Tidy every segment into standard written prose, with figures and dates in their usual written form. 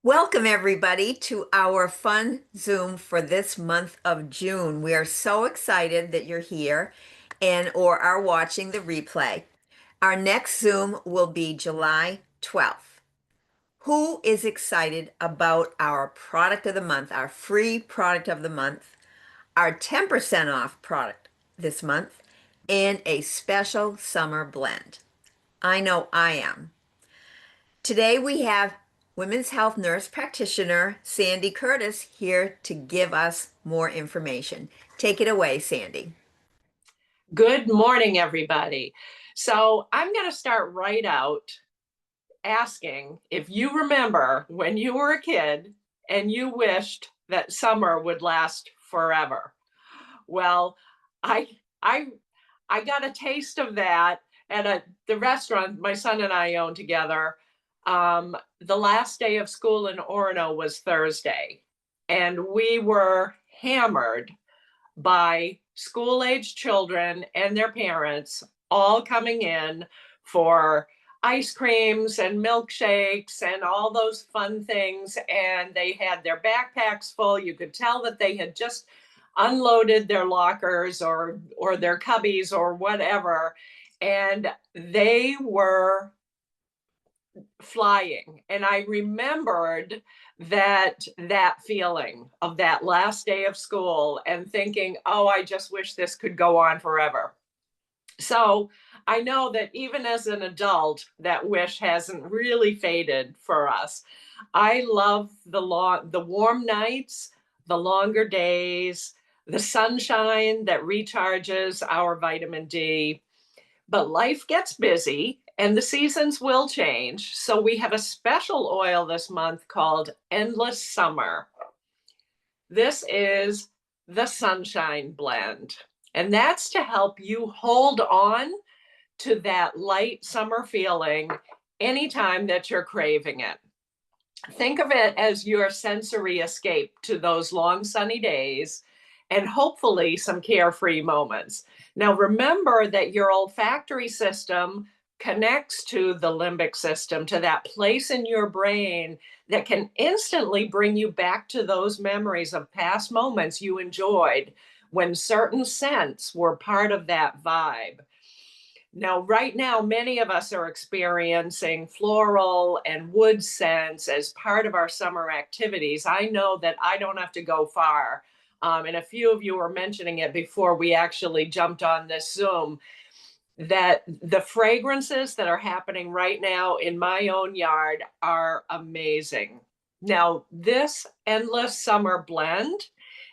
Welcome, everybody, to our fun Zoom for this month of June. We are so excited that you're here and or are watching the replay. Our next Zoom will be July 12th. Who is excited about our product of the month, our free product of the month, our 10% off product this month, and a special summer blend? I know I am. Today we have Women's Health Nurse Practitioner Sandy Curtis here to give us more information. Take it away, Sandy. Good morning, everybody. So I'm going to start right out asking if you remember when you were a kid and you wished that summer would last forever. Well, I I I got a taste of that at the restaurant my son and I own together. The last day of school in Orono was Thursday, and we were hammered by school-age children and their parents all coming in for ice creams and milkshakes and all those fun things. And they had their backpacks full. You could tell that they had just unloaded their lockers or their cubbies or whatever. And they were flying. And I remembered that feeling of that last day of school and thinking, oh, I just wish this could go on forever. So I know that even as an adult, that wish hasn't really faded for us. I love the warm nights, the longer days, the sunshine that recharges our vitamin D. But life gets busy and the seasons will change. So we have a special oil this month called Endless Summer. This is the Sunshine Blend. And that's to help you hold on to that light summer feeling anytime that you're craving it. Think of it as your sensory escape to those long sunny days and hopefully some carefree moments. Now, remember that your olfactory system connects to the limbic system, to that place in your brain that can instantly bring you back to those memories of past moments you enjoyed when certain scents were part of that vibe. Now, right now, many of us are experiencing floral and wood scents as part of our summer activities. I know that I don't have to go far. And a few of you were mentioning it before we actually jumped on this Zoom, that the fragrances that are happening right now in my own yard are amazing. Now, this Endless Summer Blend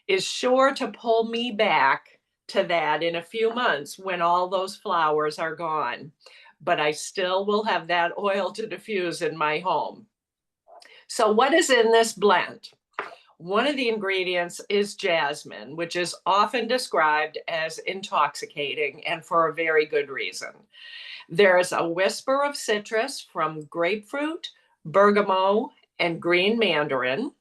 is sure to pull me back to that in a few months when all those flowers are gone. But I still will have that oil to diffuse in my home. So, what is in this blend? One of the ingredients is jasmine, which is often described as intoxicating and for a very good reason. There's a whisper of citrus from grapefruit, bergamot, and green mandarin,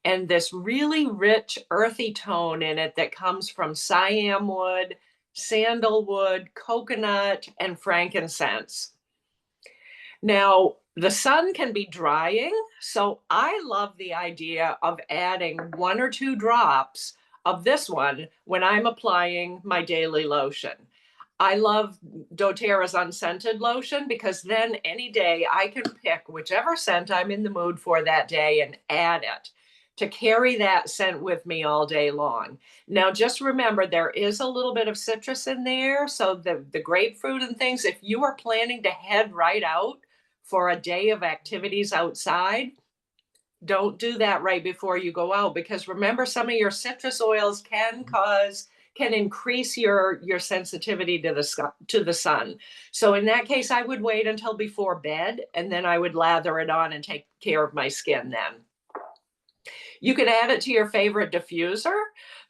and this really rich, earthy tone in it that comes from siam wood, sandalwood, coconut, and frankincense. Now, the sun can be drying, so I love the idea of adding 1 or 2 drops of this one when I'm applying my daily lotion. I love doTERRA's unscented lotion because then any day I can pick whichever scent I'm in the mood for that day and add it to carry that scent with me all day long. Now, just remember there is a little bit of citrus in there. So the grapefruit and things, if you are planning to head right out for a day of activities outside, don't do that right before you go out, because remember, some of your citrus oils can increase your sensitivity to the sun. So in that case, I would wait until before bed and then I would lather it on and take care of my skin then. You can add it to your favorite diffuser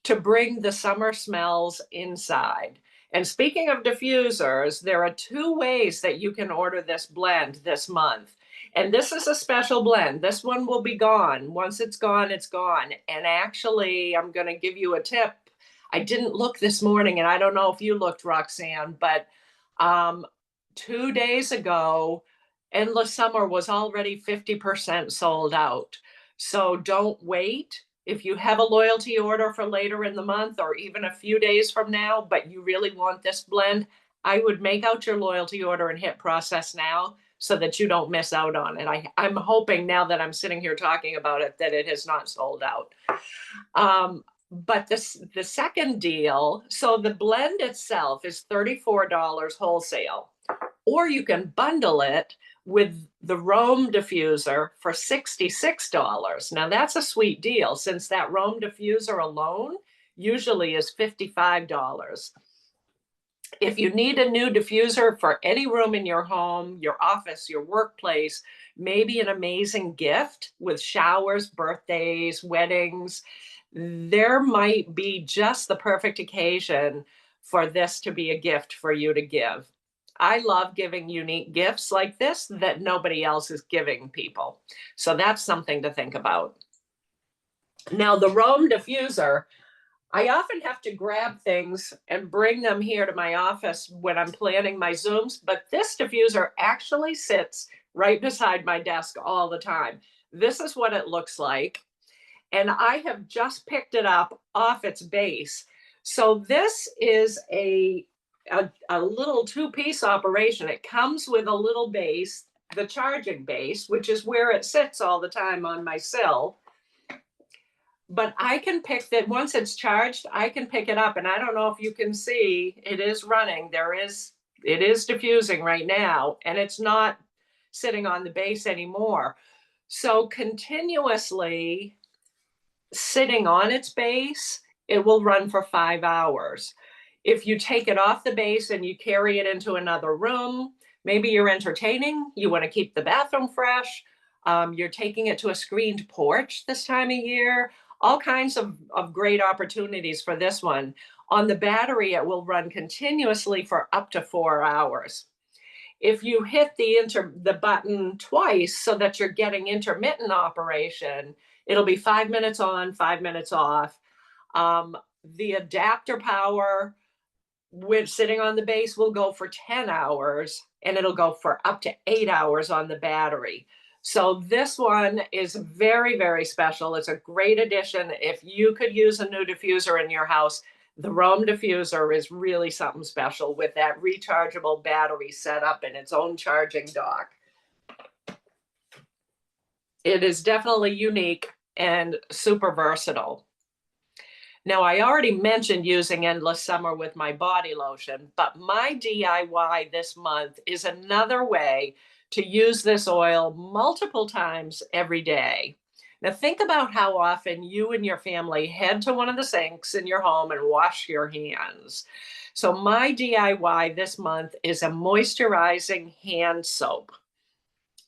to bring the summer smells inside. And speaking of diffusers, there are 2 ways that you can order this blend this month. And this is a special blend. This one will be gone. Once it's gone, it's gone. And actually, I'm going to give you a tip. I didn't look this morning, and I don't know if you looked, Roxanne, but 2 days ago, Endless Summer was already 50% sold out. So don't wait. If you have a loyalty order for later in the month or even a few days from now, but you really want this blend, I would make out your loyalty order and hit process now so that you don't miss out on it. I'm hoping now that I'm sitting here talking about it that it has not sold out. But the second deal, so the blend itself is $34 wholesale, or you can bundle it with the Rome diffuser for $66. Now that's a sweet deal since that Rome diffuser alone usually is $55. If you need a new diffuser for any room in your home, your office, your workplace, maybe an amazing gift with showers, birthdays, weddings, there might be just the perfect occasion for this to be a gift for you to give. I love giving unique gifts like this that nobody else is giving people. So that's something to think about. Now, the Rome diffuser, I often have to grab things and bring them here to my office when I'm planning my Zooms, but this diffuser actually sits right beside my desk all the time. This is what it looks like. And I have just picked it up off its base. So this is a little two-piece operation. It comes with a little base, the charging base, which is where it sits all the time on my sill. But I can pick that once it's charged, I can pick it up. And I don't know if you can see, it is running. It is diffusing right now, and it's not sitting on the base anymore. So continuously sitting on its base, it will run for 5 hours. If you take it off the base and you carry it into another room, maybe you're entertaining, you want to keep the bathroom fresh, you're taking it to a screened porch this time of year, all kinds of great opportunities for this one. On the battery, it will run continuously for up to 4 hours. If you hit the button twice so that you're getting intermittent operation, it'll be 5 minutes on, 5 minutes off. The adapter power with sitting on the base will go for 10 hours, and it'll go for up to 8 hours on the battery. So this one is very, very special. It's a great addition. If you could use a new diffuser in your house, the Rome diffuser is really something special with that rechargeable battery set up in its own charging dock. It is definitely unique and super versatile. Now, I already mentioned using Endless Summer with my body lotion, but my DIY this month is another way to use this oil multiple times every day. Now, think about how often you and your family head to one of the sinks in your home and wash your hands. So my DIY this month is a moisturizing hand soap.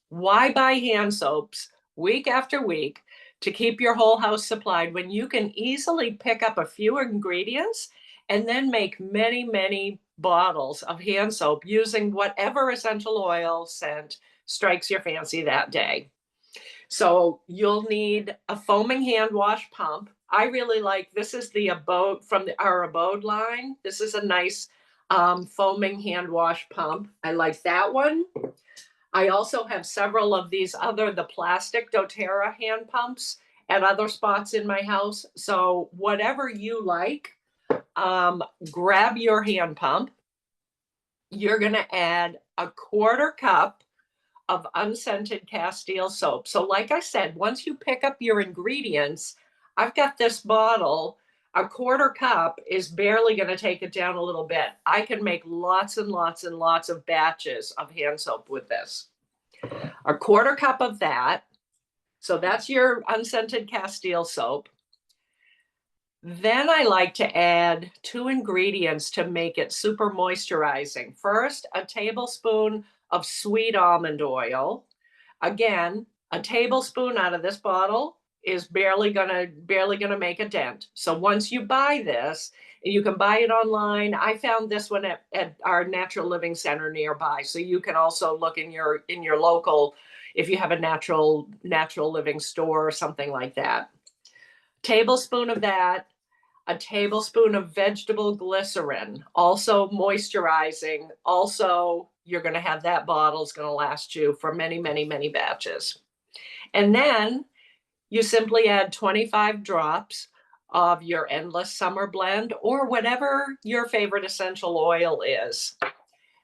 Why buy hand soaps week after week to keep your whole house supplied when you can easily pick up a few ingredients and then make many, many bottles of hand soap using whatever essential oil scent strikes your fancy that day? So you'll need a foaming hand wash pump. I really like, this is the Abode from our Abode line. This is a nice foaming hand wash pump. I like that one. I also have several of these the plastic doTERRA hand pumps at other spots in my house. So whatever you like, grab your hand pump. You're going to add a 1/4 cup of unscented Castile soap. So like I said, once you pick up your ingredients, I've got this bottle, a 1/4 cup is barely going to take it down a little bit. I can make lots and lots and lots of batches of hand soap with this. A 1/4 cup of that. So that's your unscented Castile soap. Then I like to add 2 ingredients to make it super moisturizing. First, a tablespoon of sweet almond oil. Again, a tablespoon out of this bottle is barely gonna make a dent. So once you buy this, you can buy it online. I found this one at our Natural Living Center nearby. So you can also look in your local, if you have a natural living store or something like that. Tablespoon of that, a tablespoon of vegetable glycerin, also moisturizing, also you're going to have that bottle is going to last you for many, many, many batches. And then you simply add 25 drops of your Endless Summer Blend or whatever your favorite essential oil is,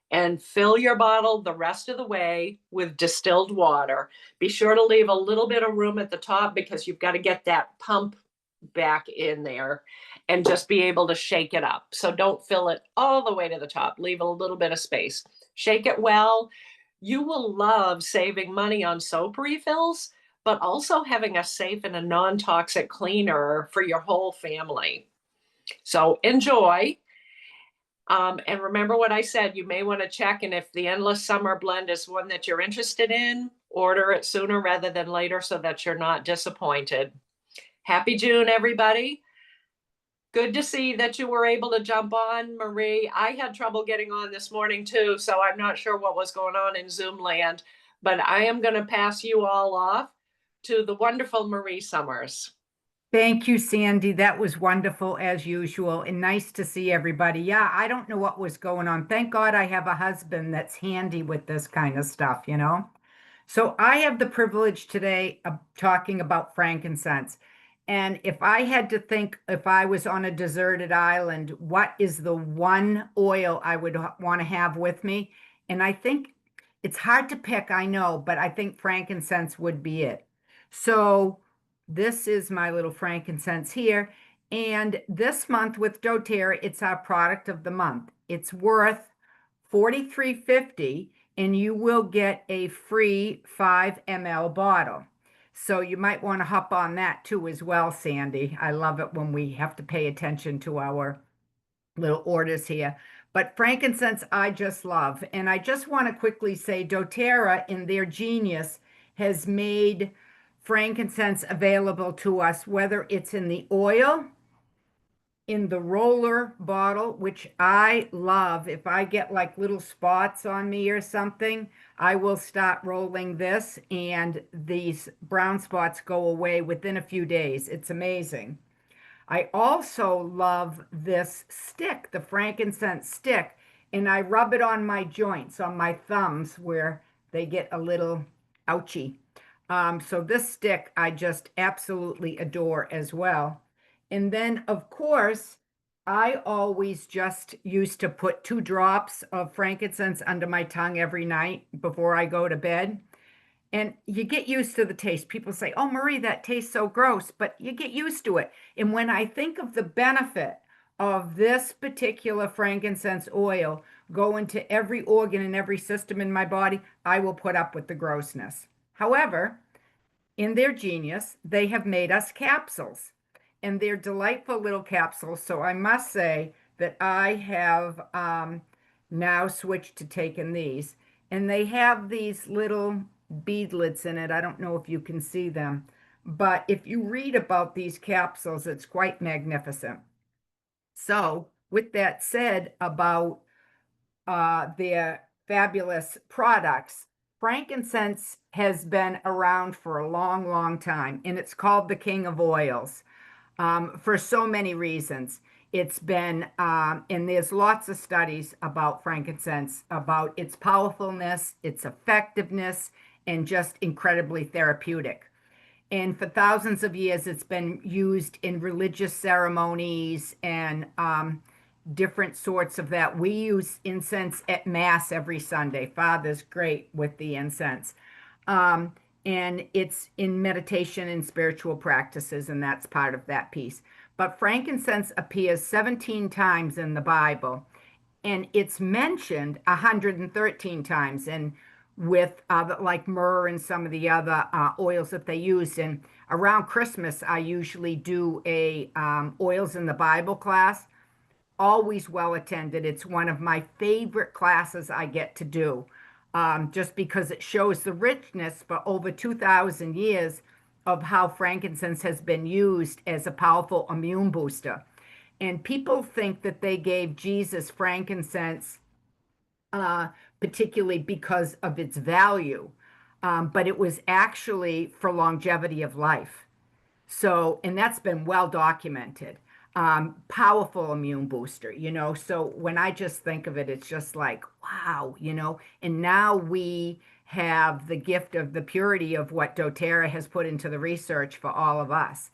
and fill your bottle the rest of the way with distilled water. Be sure to leave a little bit of room at the top because you've got to get that pump back in there and just be able to shake it up. So don't fill it all the way to the top. Leave a little bit of space. Shake it well. You will love saving money on soap refills, but also having a safe and a non-toxic cleaner for your whole family. So enjoy. And remember what I said, you may want to check, and if the Endless Summer Blend is one that you're interested in, order it sooner rather than later so that you're not disappointed. Happy June, everybody. Good to see that you were able to jump on, Marie. I had trouble getting on this morning too, so I'm not sure what was going on in Zoom land, but I am going to pass you all off to the wonderful Marie Summers. Thank you, Sandy. That was wonderful as usual and nice to see everybody. Yeah, I don't know what was going on. Thank God I have a husband that's handy with this kind of stuff, you know? So I have the privilege today of talking about frankincense. And if I had to think, if I was on a deserted island, what is the one oil I would want to have with me? And I think it's hard to pick, I know, but I think frankincense would be it. So this is my little frankincense here. And this month with doTERRA, it's our product of the month. It's worth $43.50 and you will get a free 5 ml bottle. So you might want to hop on that too as well, Sandy. I love it when we have to pay attention to our little orders here. But frankincense, I just love. And I just want to quickly say doTERRA in their genius has made frankincense available to us, whether it's in the oil, in the roller bottle, which I love. If I get like little spots on me or something, I will start rolling this and these brown spots go away within a few days. It's amazing. I also love this stick, the frankincense stick, and I rub it on my joints, on my thumbs where they get a little ouchy. So this stick I just absolutely adore as well. And then, of course, I always just used to put 2 drops of frankincense under my tongue every night before I go to bed. And you get used to the taste. People say, "Oh, Marie, that tastes so gross," but you get used to it. And when I think of the benefit of this particular frankincense oil going to every organ and every system in my body, I will put up with the grossness. However, in their genius, they have made us capsules, and they're delightful little capsules. So I must say that I have now switched to taking these, and they have these little beadlets in it. I don't know if you can see them, but if you read about these capsules, it's quite magnificent. So, with that said about their fabulous products, frankincense has been around for a long, long time, and it's called the king of oils for so many reasons. It's been, and there's lots of studies about frankincense, about its powerfulness, its effectiveness, and just incredibly therapeutic. And for thousands of years, it's been used in religious ceremonies and different sorts of that. We use incense at Mass every Sunday. Father's great with the incense. And it's in meditation and spiritual practices, and that's part of that piece. But frankincense appears 17 times in the Bible, and it's mentioned 113 times. And with like myrrh and some of the other oils that they use. And around Christmas, I usually do a oils in the Bible class. Always well attended. It's one of my favorite classes I get to do, just because it shows the richness for over 2,000 years of how frankincense has been used as a powerful immune booster. And people think that they gave Jesus frankincense particularly because of its value, but it was actually for longevity of life. So, and that's been well documented. powerful immune booster, you know. So when I just think of it, it's just like, wow, you know. And now we have the gift of the purity of what doTERRA has put into the research for all of us.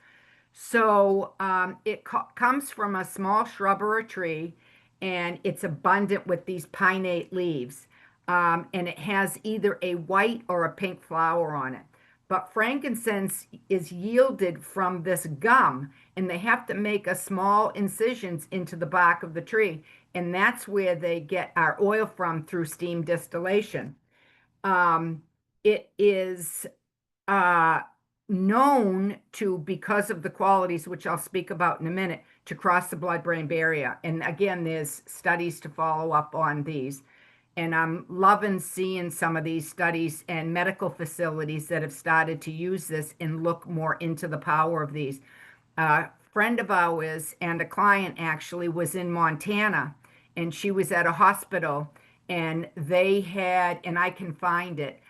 So it comes from a small shrub or a tree, and it's abundant with these pinnate leaves. And it has either a white or a pink flower on it. But frankincense is yielded from this gum, and they have to make a small incisions into the bark of the tree. And that's where they get our oil from through steam distillation. Um, it is uh, known to, because of the qualities, which I'll speak about in a minute, to cross the blood-brain barrier. And again, there's studies to follow up on these. And I'm loving seeing some of these studies and medical facilities that have started to use this and look more into the power of these. A friend of ours and a client actually was in Montana, and she was at a hospital, and they had, and I can find it,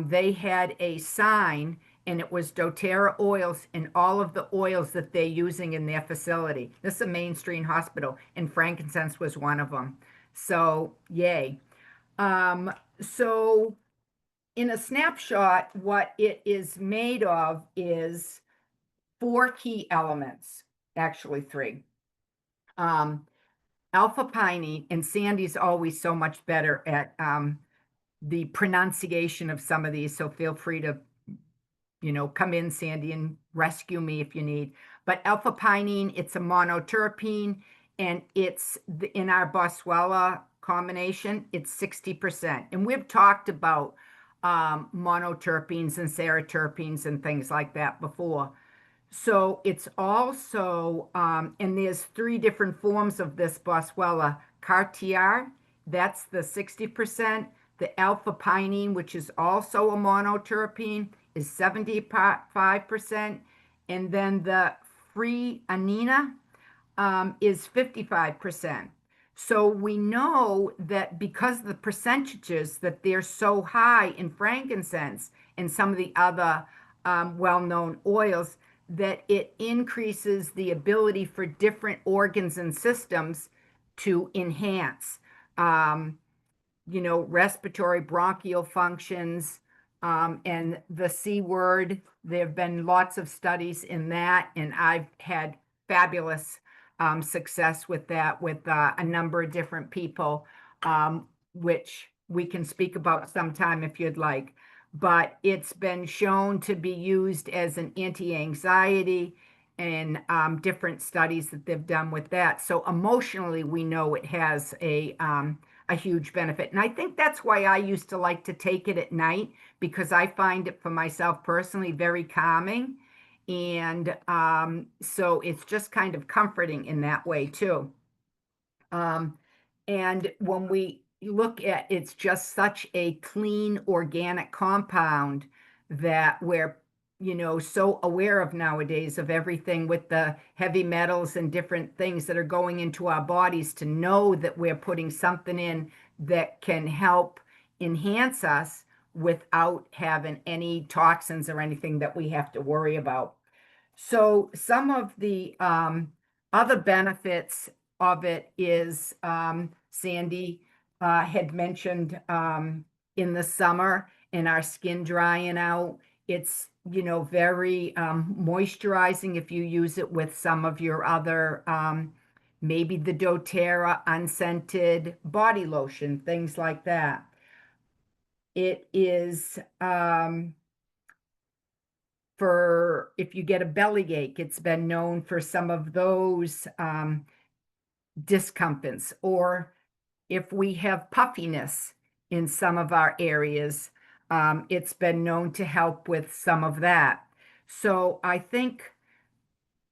they had a sign, and it was doTERRA oils and all of the oils that they're using in their facility. This is a mainstream hospital, and frankincense was one of them. So, yay. So in a snapshot, what it is made of is four key elements, actually three. Alpha pinene, and Sandy's always so much better at the pronunciation of some of these, so feel free to, you know, come in, Sandy, and rescue me if you need. But alpha pinene, it's a monoterpene, and it's in our Boswellia combination, it's 60%. And we've talked about monoterpenes and seroterpenes and things like that before. So it's also, and there's three different forms of this Boswellia. Cartier, that's the 60%. The alpha pinene, which is also a monoterpene, is 75%. And then the free anina is 55%. So we know that because of the percentages that they're so high in frankincense and some of the other well-known oils, that it increases the ability for different organs and systems to enhance, you know, respiratory bronchial functions, and the C word. There have been lots of studies in that, and I've had fabulous success with that with a number of different people, which we can speak about sometime if you'd like. But it's been shown to be used as an anti-anxiety and different studies that they've done with that. So emotionally, we know it has a huge benefit. And I think that's why I used to like to take it at night, because I find it for myself personally very calming. And so it's just kind of comforting in that way too. And when we look at, it's just such a clean organic compound that we're, you know, so aware of nowadays, of everything with the heavy metals and different things that are going into our bodies, to know that we're putting something in that can help enhance us without having any toxins or anything that we have to worry about. So some of the other benefits of it is, Sandy had mentioned, in the summer and our skin drying out, it's, you know, very moisturizing if you use it with some of your other, maybe the doTERRA unscented body lotion, things like that. It is, for if you get a bellyache, it's been known for some of those discomforts, or if we have puffiness in some of our areas, it's been known to help with some of that. So I think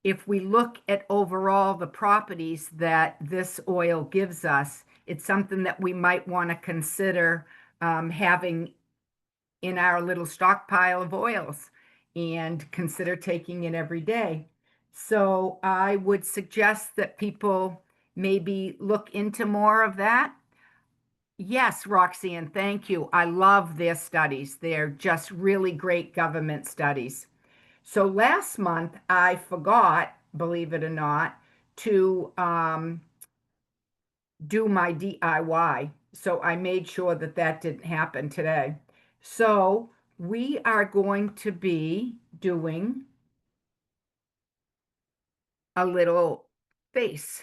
if we look at overall the properties that this oil gives us, it's something that we might want to consider having in our little stockpile of oils, and consider taking it every day. So I would suggest that people maybe look into more of that. Yes, Roxanne, thank you. I love their studies. They're just really great government studies. So last month, I forgot, believe it or not, to do my DIY. So I made sure that that didn't happen today. So we are going to be doing a little face,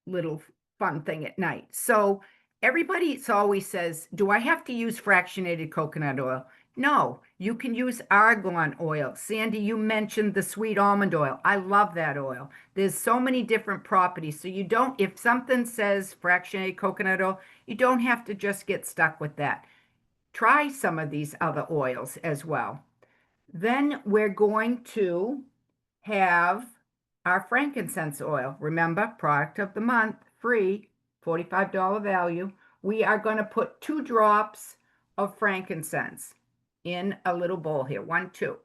little fun thing at night. So everybody always says, do I have to use fractionated coconut oil? No, you can use argan oil. Sandy, you mentioned the sweet almond oil. I love that oil. There's so many different properties. So you don't, if something says fractionated coconut oil, you don't have to just get stuck with that. Try some of these other oils as well. Then we're going to have our frankincense oil. Remember, product of the month, free, $45 value. We are going to put 2 drops of frankincense in a little bowl here. 1, 2,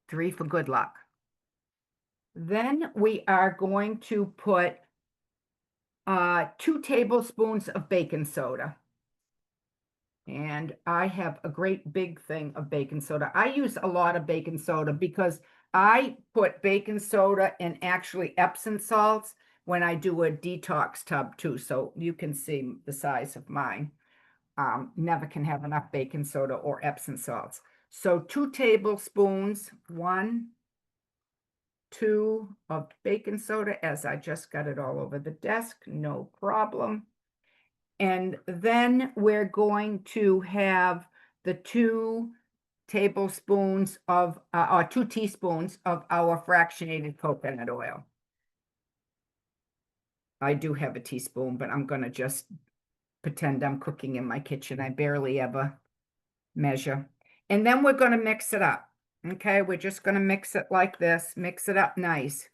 3 for good luck. Then we are going to put 2 tablespoons of baking soda. And I have a great big thing of baking soda. I use a lot of baking soda because I put baking soda and actually Epsom salts when I do a detox tub too. So you can see the size of mine. Never can have enough baking soda or Epsom salts. So 2 tablespoons, 1, 2 of baking soda, as I just got it all over the desk, no problem. And then we're going to have the 2 tablespoons of, or 2 teaspoons of our fractionated coconut oil. I do have a teaspoon, but I'm going to just pretend I'm cooking in my kitchen. I barely ever measure. And then we're going to mix it up. Okay, we're just going to mix it like this, mix it up nice.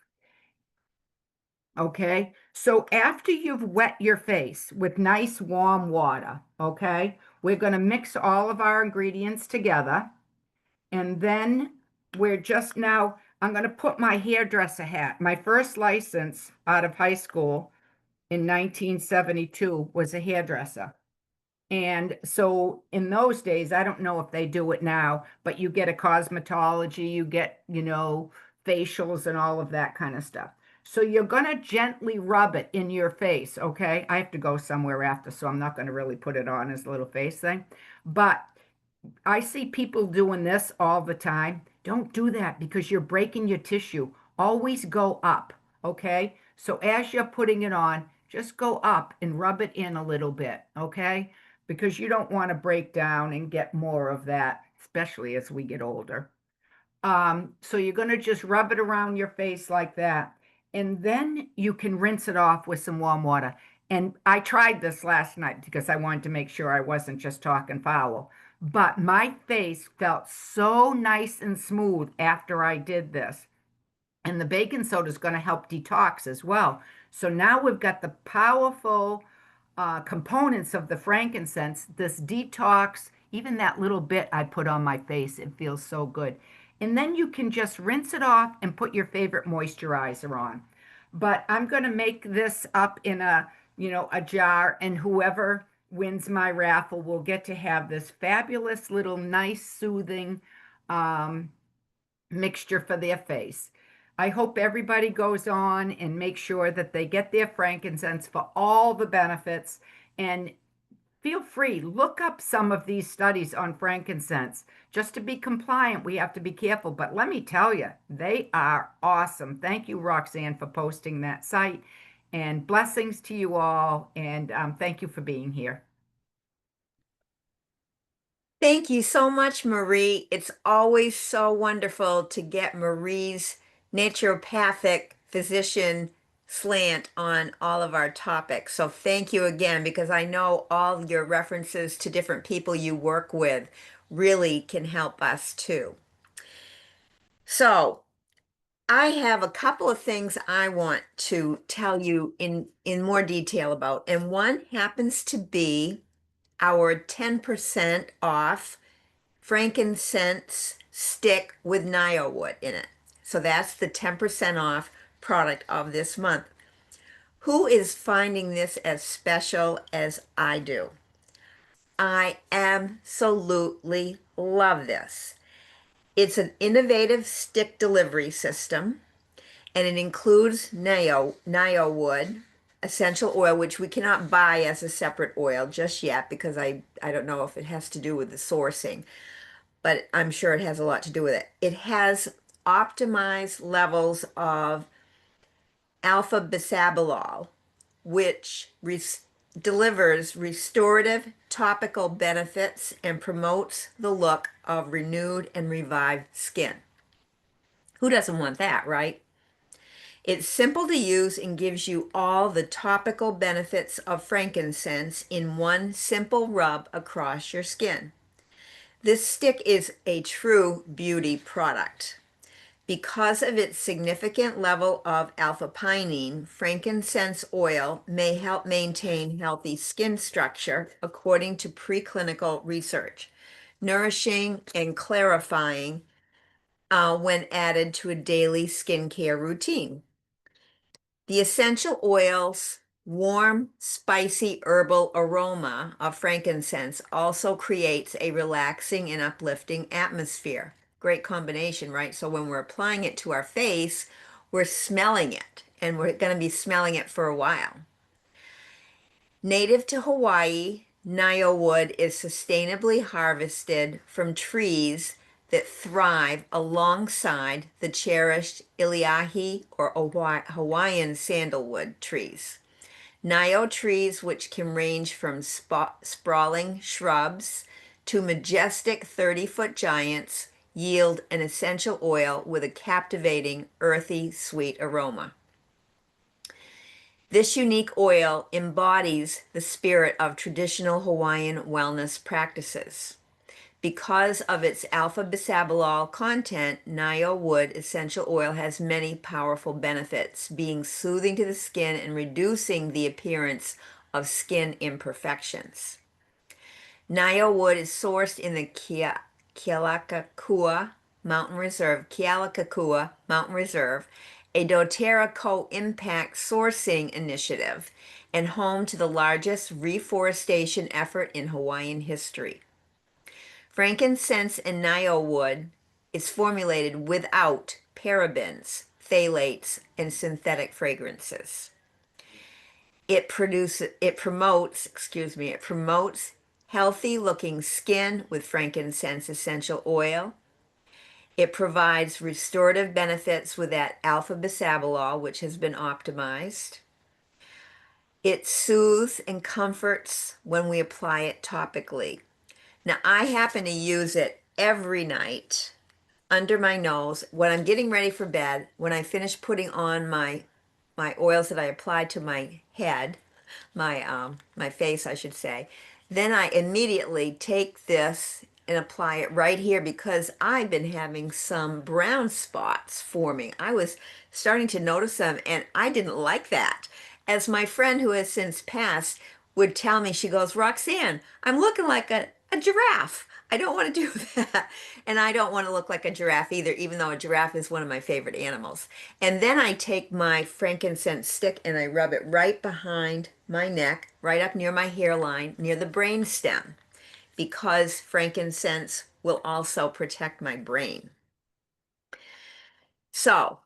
Okay, so after you've wet your face with nice warm water, okay, we're going to mix all of our ingredients together. And then we're just now, I'm going to put my hairdresser hat. My first license out of high school in 1972 was a hairdresser. And so in those days, I don't know if they do it now, but you get a cosmetology, you get, facials and all of that kind of stuff. So you're going to gently rub it in your face, okay? I have to go somewhere after, so I'm not going to really put it on as a little face thing. But I see people doing this all the time. Don't do that because you're breaking your tissue. Always go up, okay? So as you're putting it on, just go up and rub it in a little bit, okay? Because you don't want to break down and get more of that, especially as we get older. So you're going to just rub it around your face like that. And then you can rinse it off with some warm water. And I tried this last night because I wanted to make sure I wasn't just talking foul. But my face felt so nice and smooth after I did this. And the baking soda is going to help detox as well. So now we've got the powerful components of the frankincense, this detox, even that little bit I put on my face, it feels so good. And then you can just rinse it off and put your favorite moisturizer on. But I'm going to make this up in a jar, and whoever wins my raffle will get to have this fabulous little nice soothing mixture for their face. I hope everybody goes on and make sure that they get their frankincense for all the benefits. And feel free, look up some of these studies on frankincense. Just to be compliant, we have to be careful. But let me tell you, they are awesome. Thank you, Roxanne, for posting that site. And blessings to you all. And thank you for being here. Thank you so much, Marie. It's always so wonderful to get Marie's naturopathic physician slant on all of our topics. So thank you again, because I know all your references to different people you work with really can help us too. So I have a couple of things I want to tell you in more detail about, and one happens to be our 10% off frankincense stick with niowood in it. So that's the 10% off product of this month. Who is finding this as special as I do? I absolutely love this. It's an innovative stick delivery system. and it includes nio wood essential oil, which we cannot buy as a separate oil just yet because I don't know if it has to do with the sourcing, but I'm sure it has a lot to do with it. It has optimized levels of alpha bisabolol, which delivers restorative topical benefits and promotes the look of renewed and revived skin. Who doesn't want that, right? It's simple to use and gives you all the topical benefits of frankincense in one simple rub across your skin. This stick is a true beauty product. Because of its significant level of alpha-pinene, frankincense oil may help maintain healthy skin structure according to preclinical research, nourishing and clarifying when added to a daily skincare routine. The essential oil's warm, spicy herbal aroma of frankincense also creates a relaxing and uplifting atmosphere. Great combination, right? So when we're applying it to our face, we're smelling it, and we're going to be smelling it for a while. Native to Hawaii, nio wood is sustainably harvested from trees that thrive alongside the cherished Iliahi or Hawaiian sandalwood trees. Nio trees, which can range from sprawling shrubs to majestic 30-foot giants, yield an essential oil with a captivating, earthy, sweet aroma. This unique oil embodies the spirit of traditional Hawaiian wellness practices. Because of its alpha bisabolol content, nio wood essential oil has many powerful benefits, being soothing to the skin and reducing the appearance of skin imperfections. Nio wood is sourced in the Kealakekua Mountain Reserve, a doTERRA co-impact sourcing initiative and home to the largest reforestation effort in Hawaiian history. Frankincense and nio wood is formulated without parabens, phthalates, and synthetic fragrances. It promotes healthy looking skin with frankincense essential oil. It provides restorative benefits with that alpha bisabolol, which has been optimized. It soothes and comforts when we apply it topically. Now, I happen to use it every night under my nose when I'm getting ready for bed, when I finish putting on my oils that I applied to my head, my face, I should say. Then I immediately take this and apply it right here because I've been having some brown spots forming. I was starting to notice them and I didn't like that. As my friend who has since passed would tell me, she goes, Roxanne, I'm looking like a giraffe. I don't want to do that. And I don't want to look like a giraffe either, even though a giraffe is one of my favorite animals. And then I take my frankincense stick and I rub it right behind my neck, right up near my hairline, near the brain stem, because frankincense will also protect my brain. So,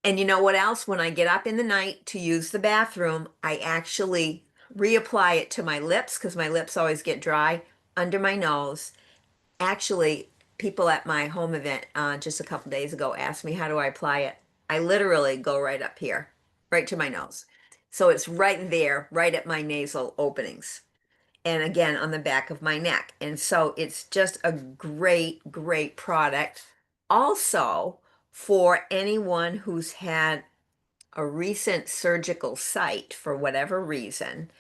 and you know what else? When I get up in the night to use the bathroom, I actually reapply it to my lips because my lips always get dry, under my nose. Actually, people at my home event just a couple days ago asked me, how do I apply it? I literally go right up here, right to my nose. So it's right there, right at my nasal openings. And again, on the back of my neck. And so it's just a great, great product. Also, for anyone who's had a recent surgical site for whatever reason,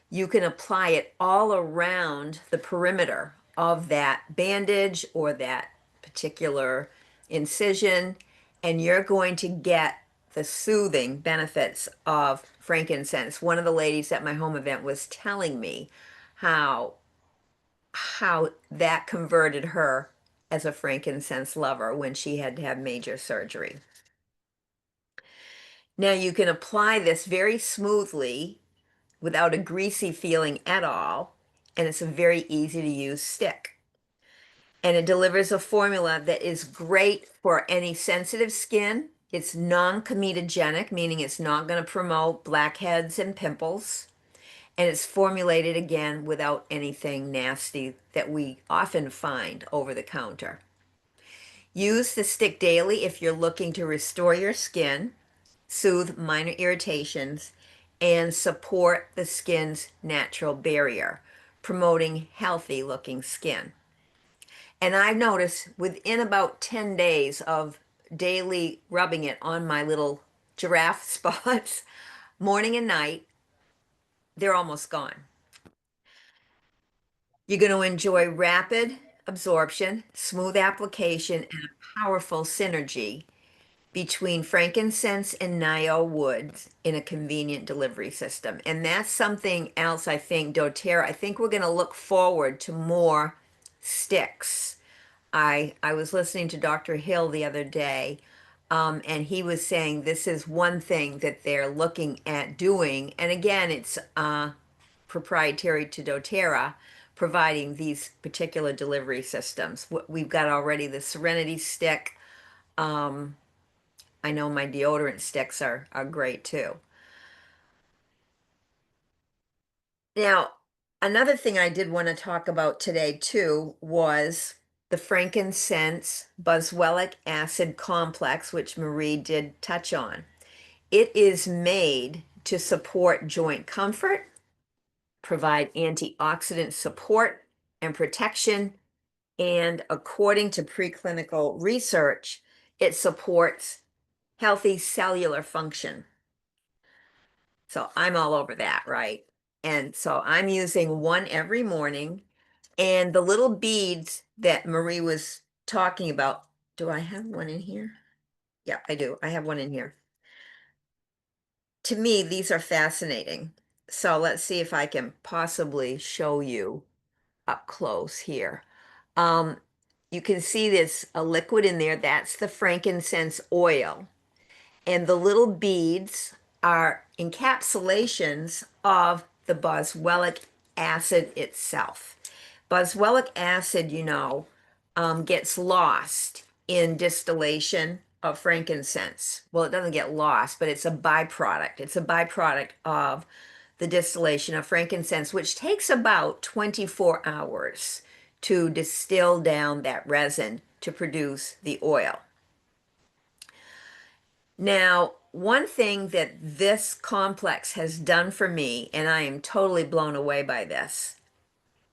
you can apply it all around the perimeter of that bandage or that particular incision, and you're going to get the soothing benefits of frankincense. One of the ladies at my home event was telling me how that converted her as a frankincense lover when she had to have major surgery. Now you can apply this very smoothly without a greasy feeling at all, and it's a very easy to use stick. And it delivers a formula that is great for any sensitive skin, It's non-comedogenic, meaning it's not going to promote blackheads and pimples. And it's formulated again without anything nasty that we often find over the counter. Use the stick daily if you're looking to restore your skin, soothe minor irritations, and support the skin's natural barrier, promoting healthy looking skin. And I've noticed within about 10 days of daily rubbing it on my little giraffe spots, morning and night, they're almost gone. You're going to enjoy rapid absorption, smooth application, and a powerful synergy between frankincense and Nio woods in a convenient delivery system. And that's something else I think, doTERRA, I think we're going to look forward to more sticks. I was listening to Dr. Hill the other day, and he was saying this is one thing that they're looking at doing. And again, it's proprietary to doTERRA, providing these particular delivery systems. We've got already the Serenity stick. I know my deodorant sticks are great too. Now, another thing I did want to talk about today too was the frankincense boswellic acid complex, which Marie did touch on. It is made to support joint comfort, provide antioxidant support and protection, and according to preclinical research, it supports healthy cellular function. So I'm all over that, right? And so I'm using one every morning. And the little beads that Marie was talking about, do I have one in here? Yeah, I do. I have one in here. To me, these are fascinating. So let's see if I can possibly show you up close here. Um, you can see there's a liquid in there. That's the frankincense oil. And the little beads are encapsulations of the boswellic acid itself. Boswellic acid, gets lost in distillation of frankincense. Well, it doesn't get lost, but it's a byproduct. It's a byproduct of the distillation of frankincense, which takes about 24 hours to distill down that resin to produce the oil. Now, one thing that this complex has done for me, and I am totally blown away by this,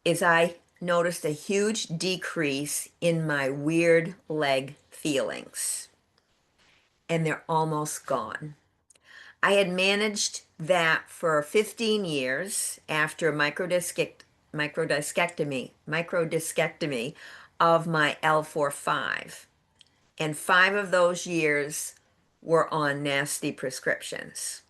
is I noticed a huge decrease in my weird leg feelings, and they're almost gone. I had managed that for 15 years after microdiscectomy of my L4-5. And 5 of those years were on nasty prescriptions.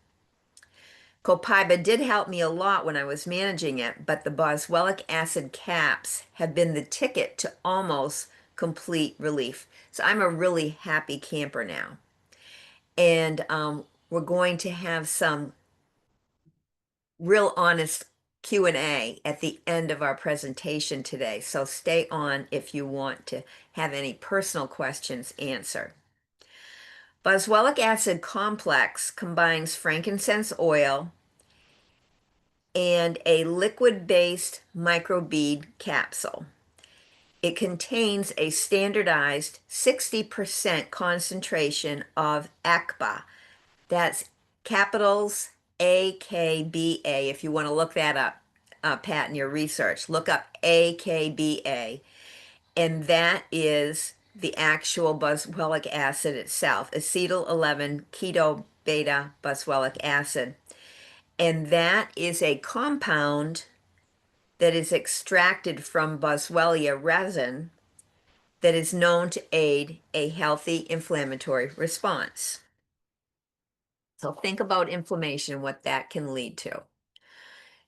Copaiba did help me a lot when I was managing it, but the boswellic acid caps have been the ticket to almost complete relief. So I'm a really happy camper now. And we're going to have some real honest Q&A at the end of our presentation today. So stay on if you want to have any personal questions answered. Boswellic acid complex combines frankincense oil and a liquid-based microbead capsule. It contains a standardized 60% concentration of AKBA. That's capitals AKBA. If you want to look that up, Pat, in your research, look up AKBA. And that is the actual boswellic acid itself, acetyl 11 keto beta boswellic acid. And that is a compound that is extracted from boswellia resin that is known to aid a healthy inflammatory response. So think about inflammation, what that can lead to.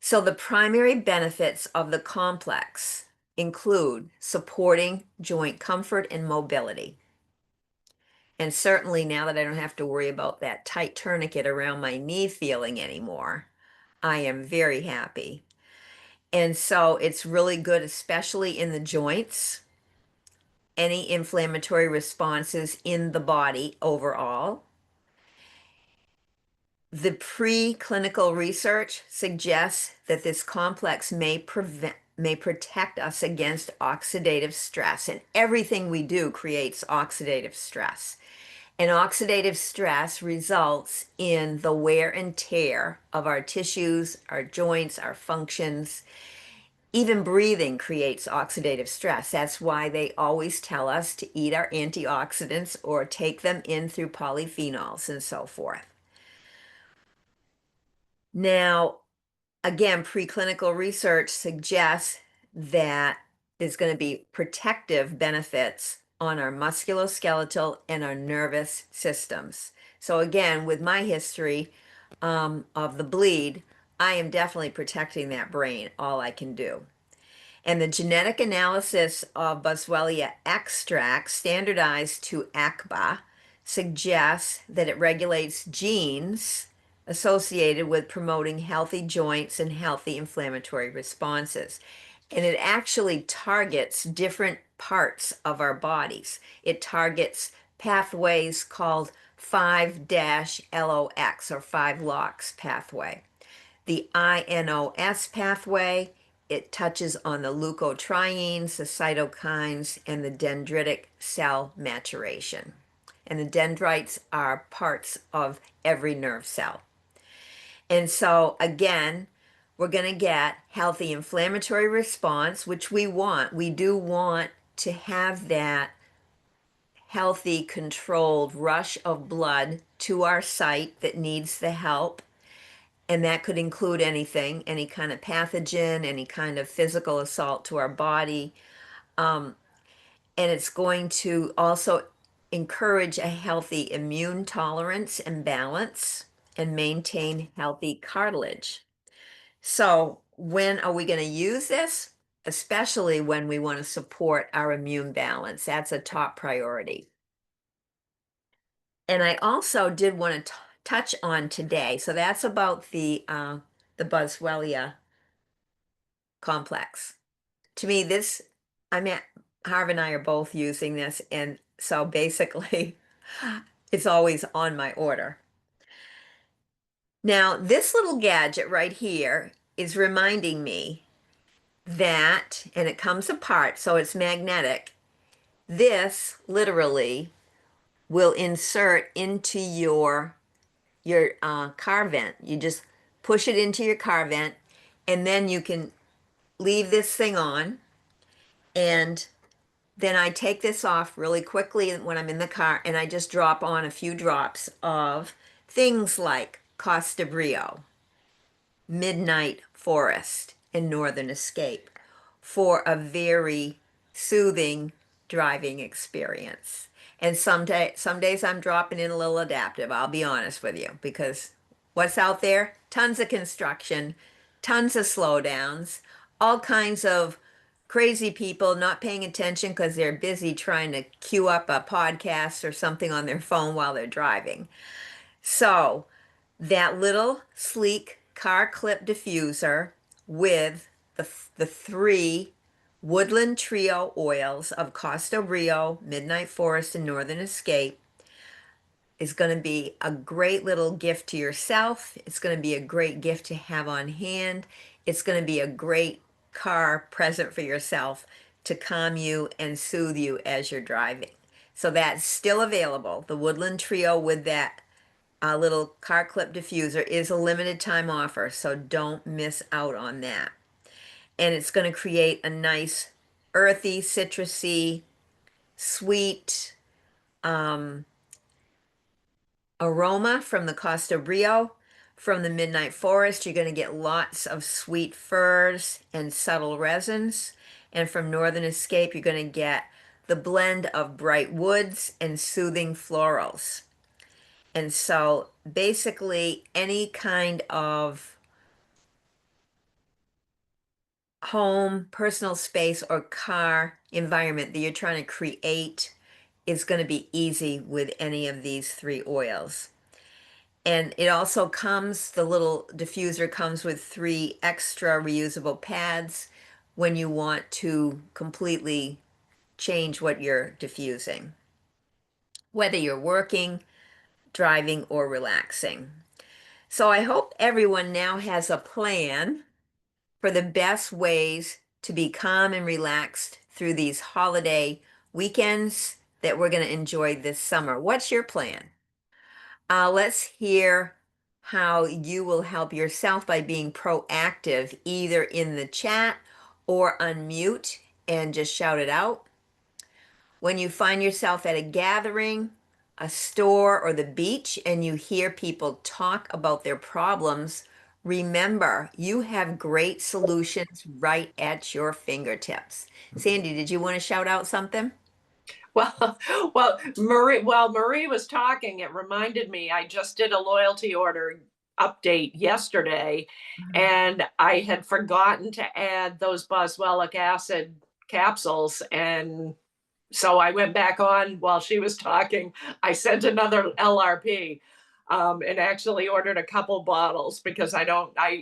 So the primary benefits of the complex include supporting joint comfort and mobility. And certainly now that I don't have to worry about that tight tourniquet around my knee feeling anymore, I am very happy. And so it's really good, especially in the joints, any inflammatory responses in the body overall. The preclinical research suggests that this complex may protect us against oxidative stress, and everything we do creates oxidative stress. And oxidative stress results in the wear and tear of our tissues, our joints, our functions. Even breathing creates oxidative stress. That's why they always tell us to eat our antioxidants or take them in through polyphenols and so forth. Now, again, preclinical research suggests that there's going to be protective benefits on our musculoskeletal and our nervous systems. So again, with my history of the bleed, I am definitely protecting that brain, all I can do. And the genetic analysis of Boswellia extract standardized to ACBA suggests that it regulates genes associated with promoting healthy joints and healthy inflammatory responses. And it actually targets different parts of our bodies. It targets pathways called 5-LOX or 5-LOX pathway. The INOS pathway, it touches on the leukotrienes, the cytokines, and the dendritic cell maturation. And the dendrites are parts of every nerve cell. And so, again, we're going to get healthy inflammatory response, which we want. We do want to have that healthy, controlled rush of blood to our site that needs the help. And that could include anything, any kind of pathogen, any kind of physical assault to our body. And it's going to also encourage a healthy immune tolerance and balance and maintain healthy cartilage. So, when are we going to use this? Especially when we want to support our immune balance. That's a top priority. And I also did want to touch on today. So that's about the Boswellia complex. To me, this, I mean, Harv and I are both using this, and so basically, it's always on my order. Now, this little gadget right here is reminding me that, and it comes apart, so it's magnetic. This literally will insert into your car vent. You just push it into your car vent, and then you can leave this thing on, and then I take this off really quickly when I'm in the car, and I just drop on a few drops of things like Costa Brio, Midnight Forest, and Northern Escape for a very soothing driving experience. And some days I'm dropping in a little adaptive, I'll be honest with you, because what's out there? Tons of construction, tons of slowdowns, all kinds of crazy people not paying attention because they're busy trying to queue up a podcast or something on their phone while they're driving. So that little sleek car clip diffuser with the three Woodland Trio oils of Costa Brio, Midnight Forest, and Northern Escape is going to be a great little gift to yourself. It's going to be a great gift to have on hand. It's going to be a great car present for yourself to calm you and soothe you as you're driving. So that's still available. The Woodland Trio with that little car clip diffuser is a limited time offer, so don't miss out on that. And it's going to create a nice earthy, citrusy, sweet aroma from the Costa Brio. From the Midnight Forest, you're going to get lots of sweet firs and subtle resins. And from Northern Escape, you're going to get the blend of bright woods and soothing florals. And so basically, any kind of home, personal space, or car environment that you're trying to create is going to be easy with any of these three oils. And it also comes, the little diffuser comes with 3 extra reusable pads when you want to completely change what you're diffusing, whether you're working, driving, or relaxing. So I hope everyone now has a plan for the best ways to be calm and relaxed through these holiday weekends that we're going to enjoy this summer. What's your plan? Let's hear how you will help yourself by being proactive, either in the chat or unmute and just shout it out. When you find yourself at a gathering, a store, or the beach, and you hear people talk about their problems, remember you have great solutions right at your fingertips. Sandy, did you want to shout out something? Well, while Marie was talking, it reminded me I just did a loyalty order update yesterday, and I had forgotten to add those boswellic acid capsules. And so I went back on while she was talking. I sent another LRP, and actually ordered a couple bottles because I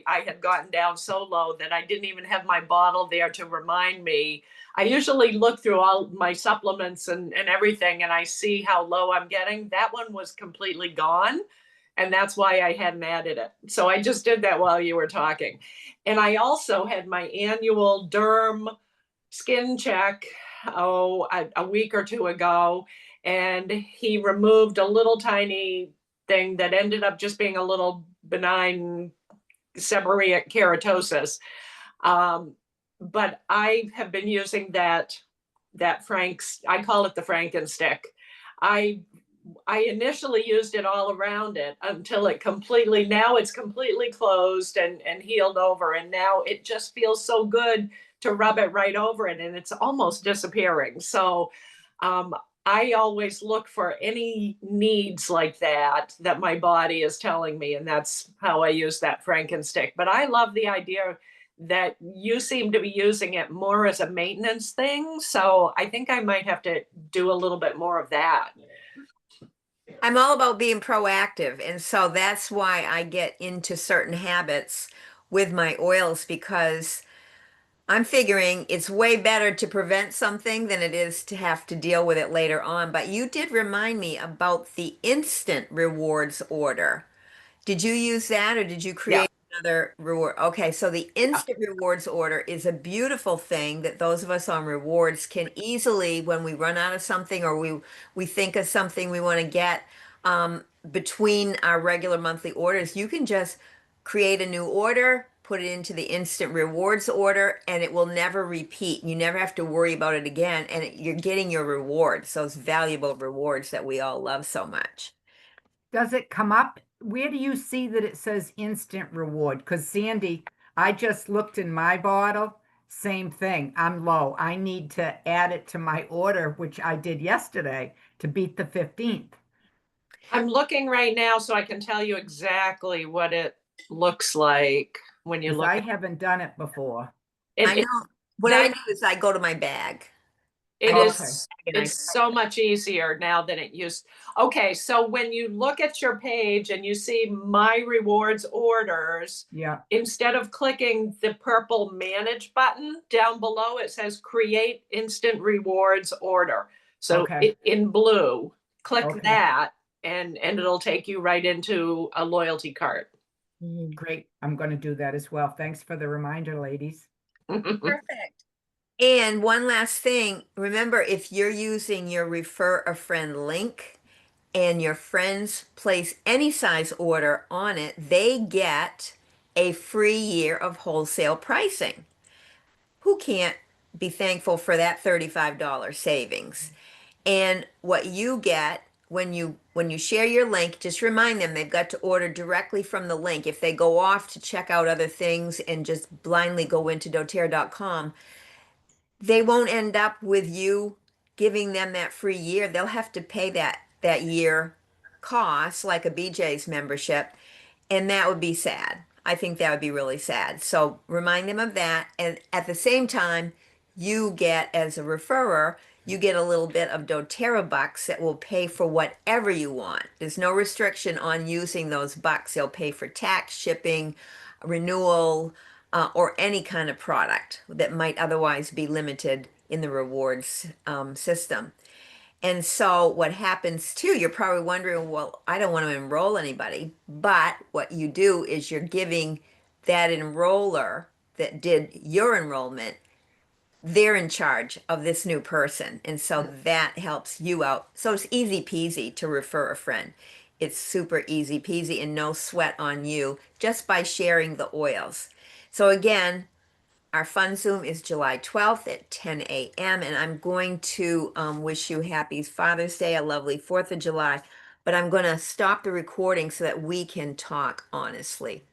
had gotten down so low that I didn't even have my bottle there to remind me. I usually look through all my supplements and everything, and I see how low I'm getting. That one was completely gone. And that's why I hadn't added it. So I just did that while you were talking. And I also had my annual derm skin check, a week or two ago, and he removed a little tiny thing that ended up just being a little benign seborrheic keratosis. But I have been using that Frank's, I call it the Frankenstick. I I initially used it all around it until now it's completely closed and healed over. And now it just feels so good to rub it right over it, and it's almost disappearing. So um, I always look for any needs like that my body is telling me. And that's how I use that Frankenstick. But I love the idea that you seem to be using it more as a maintenance thing. So I think I might have to do a little bit more of that. I'm all about being proactive. And so that's why I get into certain habits with my oils because I'm figuring it's way better to prevent something than it is to have to deal with it later on. But you did remind me about the instant rewards order. Did you use that or did you Yeah. create another reward? Okay, so the instant rewards order is a beautiful thing that those of us on rewards can easily, when we run out of something or we think of something we want to get between our regular monthly orders, you can just create a new order, put it into the instant rewards order, and it will never repeat. You never have to worry about it again, and you're getting your rewards, those valuable rewards that we all love so much. Does it come up? Where do you see that it says instant reward? Because Sandy, I just looked in my bottle, same thing. I'm low. I need to add it to my order, which I did yesterday to beat the 15th. I'm looking right now so I can tell you exactly what it looks like when you Because look I at haven't done it before. I it. know what I do is I go to my bag. I It go to Okay. my is, bag and I it's so much easier now than it used. Okay, so when you look at your page and you see my rewards orders, Yeah. instead of clicking the purple manage button down below, it says create instant rewards order. So Okay. in blue, click Okay. that and it'll take you right into a loyalty cart. Great. I'm going to do that as well. Thanks for the reminder, ladies. perfect. And one last thing, remember if you're using your refer a friend link and your friends place any size order on it, they get a free year of wholesale pricing. Who can't be thankful for that $35 savings? And what you get when you share your link, just remind them they've got to order directly from the link. If they go off to check out other things and just blindly go into doTERRA.com, they won't end up with you giving them that free year. They'll have to pay that year cost like a BJ's membership, and that would be sad. I think that would be really sad. So remind them of that. And at the same time, you get, as a referrer, you get a little bit of doTERRA bucks that will pay for whatever you want. There's no restriction on using those bucks. They'll pay for tax, shipping, renewal, or any kind of product that might otherwise be limited in the rewards system. And so what happens too, you're probably wondering, well, I don't want to enroll anybody, but what you do is you're giving that enroller that did your enrollment, they're in charge of this new person. And so that helps you out. So it's easy peasy to refer a friend. It's super easy peasy and no sweat on you just by sharing the oils. So again, our fun Zoom is July 12th at 10 a.m. And I'm going to wish you happy Father's Day, a lovely 4th of July. But I'm going to stop the recording so that we can talk honestly.